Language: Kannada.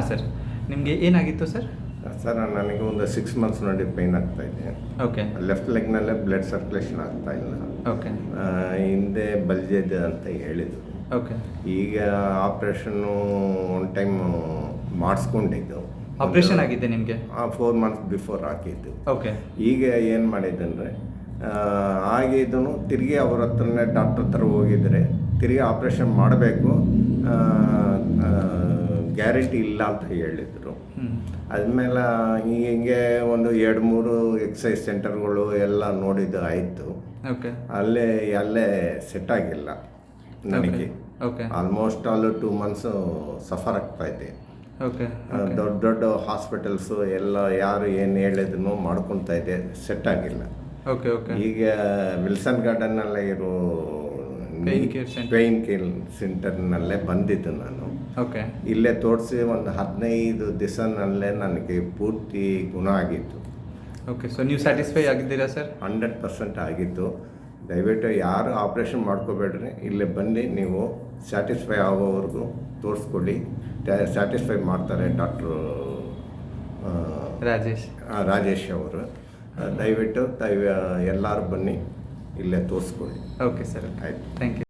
ಸರ್ ನಿಮಗೆ ಏನಾಗಿತ್ತು ಸರ್? ಸರ್ ನನಗೆ ಒಂದು 6 ಮಂತ್ಸ್ ನೋಡಿ ಪೈನ್ ಆಗ್ತಾ ಇದೆ. ಓಕೆ ಲೆಫ್ಟ್ ಲೆಗ್ನಲ್ಲೇ ಬ್ಲಡ್ ಸರ್ಕ್ಯುಲೇಷನ್ ಆಗ್ತಾ ಇಲ್ಲ. ಓಕೆ ಹಿಂದೆ ಬಲ್ಜಿದೆ ಅಂತ ಹೇಳಿದರು. ಓಕೆ ಈಗ ಆಪ್ರೇಷನ್ನು ಒಂದು ಟೈಮ್ ಮಾಡಿಸ್ಕೊಂಡಿದ್ದು. ಆಪ್ರೇಷನ್ ಆಗಿದೆ ನಿಮಗೆ? 4 ಮಂತ್ಸ್ ಬಿಫೋರ್ ಹಾಕಿದ್ದು. ಓಕೆ ಈಗ ಏನು ಮಾಡಿದ್ದಂದರೆ ಆಗಿದ್ದನು ತಿರುಗಿ ಅವ್ರ ಹತ್ರನೇ ಡಾಕ್ಟ್ರ್ ಹತ್ರ ಹೋಗಿದ್ರೆ ತಿರುಗಿ ಆಪ್ರೇಷನ್ ಮಾಡಬೇಕು, ಗ್ಯಾರಂಟಿ ಇಲ್ಲ ಅಂತ ಹೇಳಿದರು. ಆದಮೇಲೆ ಹಿಂಗೆ ಒಂದು 2-3 ಎಕ್ಸಸೈಸ್ ಸೆಂಟರ್ಗಳು ಎಲ್ಲ ನೋಡಿದ್ದು ಆಯಿತು. ಓಕೆ ಅಲ್ಲೇ ಸೆಟ್ ಆಗಿಲ್ಲ ನನಗೆ. Okay almost all 2 months suffer ಆಗ್ತಾಯಿದೆ. ಓಕೆ ದೊಡ್ಡ ದೊಡ್ಡ ಹಾಸ್ಪಿಟಲ್ಸು ಎಲ್ಲ ಯಾರು ಏನು ಹೇಳಿದ್ರು ಮಾಡ್ಕೊತಾ ಇದೆ, ಸೆಟ್ ಆಗಿಲ್ಲ. ಓಕೆ ಓಕೆ ಈಗ ವಿಲ್ಸನ್ ಗಾರ್ಡನ್ನಲ್ಲೇ ಇರೋ ಪೇಯ್ನ್ ಕೇರ್ ಸೆಂಟರ್ನಲ್ಲೇ ಬಂದಿದ್ದು ನಾನು. ಓಕೆ ಇಲ್ಲೇ ತೋರಿಸಿ ಒಂದು 15 ದಿವಸನಲ್ಲೇ ನನಗೆ ಪೂರ್ತಿ ಗುಣ ಆಗಿತ್ತು. ಓಕೆ ಸೊ ನೀವು ಸ್ಯಾಟಿಸ್ಫೈ ಆಗಿದ್ದೀರಾ ಸರ್? 100% ಆಗಿತ್ತು. ದಯವಿಟ್ಟು ಯಾರು ಆಪ್ರೇಷನ್ ಮಾಡ್ಕೋಬೇಡ್ರಿ, ಇಲ್ಲೇ ಬನ್ನಿ, ನೀವು ಸ್ಯಾಟಿಸ್ಫೈ ಆಗೋವರೆಗೂ ತೋರಿಸ್ಕೊಳ್ಳಿ. ಸ್ಯಾಟಿಸ್ಫೈ ಮಾಡ್ತಾರೆ ಡಾಕ್ಟ್ರು ರಾಜೇಶ್ ಅವರು. ದಯವಿಟ್ಟು ಎಲ್ಲರೂ ಬನ್ನಿ, ಇಲ್ಲೇ ತೋರಿಸ್ಕೊಳ್ಳಿ. ಓಕೆ ಸರ್, ಆಯಿತು. Thank you.